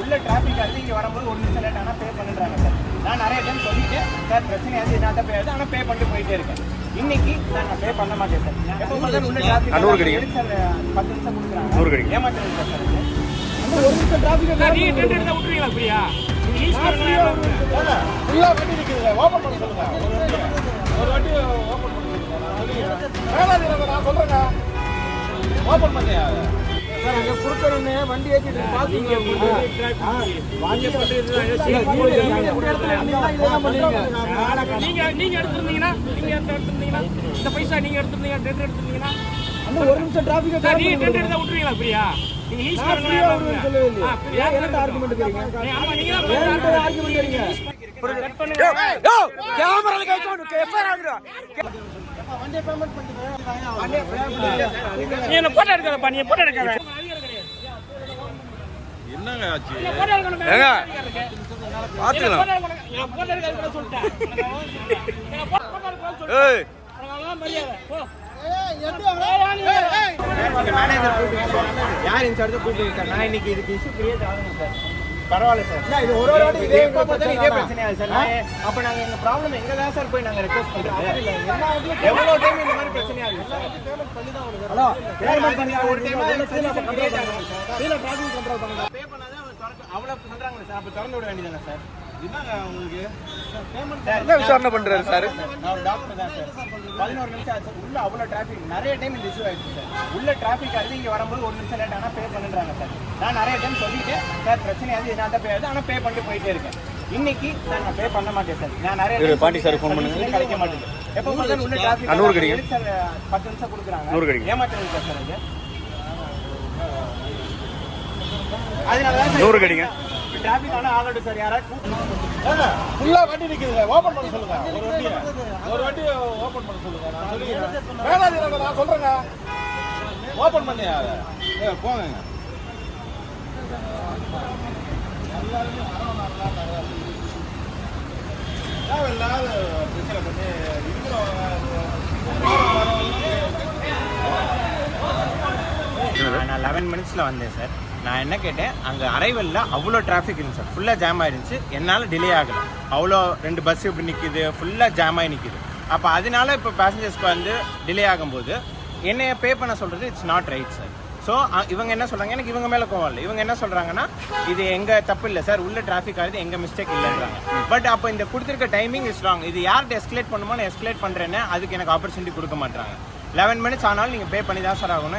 உள்ள டிராஃபிக் ஆகுது, இங்கே வரும்போது 1 நிமிஷம் லேட் ஆனால் பே பண்ணுறாங்க சார். நான் நிறைய டைம் சொல்லிட்டு சார் பிரச்சனையாவது என்ன தான் போயாது, ஆனால் பே பண்ணிட்டு போயிட்டே இருக்கேன். இன்னைக்கு நான் பே பண்ண மாட்டேன் சார். எப்போ முதல்ல உள்ள டிராஃபிக் சார் 10 நிமிஷம் கொடுக்குறாங்க, ஏமாத்துறேன் சார். அந்த 1 நிமிஷம் டிராஃபிக் நீங்க டெண்டர் எடுத்து விட்டுறீங்களா? ஃப்ரீயா நீங்க யூஸ் பண்ணுங்க. ஃபுல்லா வண்டி நிக்குதுல, ஓபன் பண்ண சொல்லுங்க. ஒரு வாட்டி ஓபன் பண்ணுங்க. வேணாம் நான் சொல்றேங்க, ஓபன் பண்ணியா சார். அங்க குடுக்கறனே வண்டி ஏத்திட்டு பாத்தீங்க. வாங்க பண்றது நீங்க எடுத்துறீங்கன்னா இந்த பைசா நீங்க எடுத்துறீங்க, டெண்டர் எடுத்துறீங்கன்னா அந்த 1 நிமிஷம் டிராஃபிக் நீங்க டெண்டர் எடுத்து விட்டுறீங்களா? ஃப்ரீயா நீங்க யூஸ் பண்ணுங்க சொல்லவே இல்லையா? என்ன ஆர்குமென்ட் கேக்குறீங்க? ஆமா நீங்க என்ன ஆர்குமென்ட் கேக்குறீங்க? கட் பண்ணுங்க. யோ கேமரால கேச்சோடு எஃப்ஐஆர் ஆகுறா. வண்டியை பேமெண்ட் பண்ணிட்டு நீ என்ன போட்டோ எடுக்கறப்பா, நீ போட்டோ எடுக்கற என்னங்க ஆச்சு? ஏங்க பாத்துக்கலாம். நான் போட்டோ எடுக்கறத சொல்லிட்டேன். ஏய் மரியாதை போ. மேனேஜர் கூப்பிடுங்க. யார் இன்சார்ஜ் கூப்பிடுங்க சார். நான் இன்னைக்கு இதுக்கு இஷ்யூ கிரியேட் ஆகுங்க சார். பரவாயில்ல சார். இது ஒரு வாட்டி இதே பிரச்சனையா சார். அப்ப நாங்க எங்க ப்ராப்ளம் எங்க தான் சார் போய் நாங்க ரெக்வெஸ்ட் பண்றது. எவ்வளவு டைம் இந்த மாதிரி பிரச்சனை ஆகுது சார். பேமெண்ட் பண்ணி தான் உங்களுக்கு. ஹலோ பேமெண்ட் பண்ணி ஒரு டைம் கிரியேட் ஆகும் சார். கீழ டிராஃபிக் கண்ட்ரோல் பண்ணுங்க. பே பண்ணாத அவ்வளவு சொல்றாங்க சார். அப்ப திறந்து விட வேண்டியதானே சார். என்னங்க உங்களுக்கு பேமெண்ட் என்ன விசாரணை பண்றாரு சார்? நான் ஒரு டாக்டர் தான் சார். 11 நிமிஷம் ஆச்சு. உள்ள அவ்வளவு டிராஃபிக் நிறைய டைம் இந்த இஷ்யூ ஆயிடுச்சு சார். உள்ள டிராஃபிக் ஆகுது, இங்க வரும்போது 1 நிமிஷம் லேட் ஆனா பே பண்ணுறாங்க சார். நான் நிறைய டைம் சொல்லிட்டு சார் பிரச்சனையாவது என்ன தான் போயாது, ஆனால் பே பண்ணிட்டு போயிட்டே இருக்கேன். இன்னைக்கு சார் நான் பே பண்ண மாட்டேன் சார். நான் நிறைய பாட்டி சார் ஃபோன் பண்ணுங்க, கிடைக்க மாட்டேங்குது. எப்போ முதல்ல உள்ள டிராஃபிக் 100 கிடைக்கும் சார். 10 நிமிஷம் கொடுக்குறாங்க, ஏமாத்துறீங்க சார். அது அதனால தான் 100 கிடைங்க. டிராஃபிக் ஆனால் ஆகட்டும் சார். யாராவது ஃபுல்லா வண்டி நிக்குதுல, ஓபன் பண்ண சொல்லுங்க. ஒரு வாட்டி ஓபன் பண்ண சொல்லுங்க. நான் சொல்லுங்க வேணாம் நான் சொல்றேங்க, ஓபன் பண்ணியா போங்க. பிரச்சனை பண்ணி நான் 11 மினிட்ஸில் வந்தேன் சார். நான் என்ன கேட்டேன், அங்கே அரைவலில் அவ்வளோ டிராஃபிக் இருந்துச்சு சார். ஃபுல்லாக ஜாம் ஆகிருந்துச்சு. என்னால் டிலே ஆகலை. அவ்வளோ 2 பஸ் இப்படி நிற்கிது, ஃபுல்லாக ஜாம் ஆகி நிற்கிது. அப்போ அதனால இப்போ பேசஞ்சர்ஸ்க்கு வந்து டிலே ஆகும்போது என்னைய பே பண்ண சொல்கிறது it's not right sir. So இவங்க என்ன சொல்கிறாங்க, எனக்கு இவங்க மேலே கோவம் இல்லை. இவங்க என்ன சொல்கிறாங்கன்னா, இது எங்கள் தப்பு இல்லை சார், உள்ள டிராஃபிக் ஆகுது, எங்கள் மிஸ்டேக் இல்லைன்றாங்க. பட் அப்போ இந்த கொடுத்துருக்க டைமிங் இஸ் ராங். இது யார்கிட்ட எஸ்கலேட் பண்ணுமோ நான் எஸ்கலேட் பண்ணுறேன்னு அதுக்கு எனக்கு ஆப்பர்ச்சுனிட்டி கொடுக்க மாட்டாங்க. 11 மினிட்ஸ் ஆனாலும் நீங்கள் பே பண்ணி தான் சார் ஆகணும்.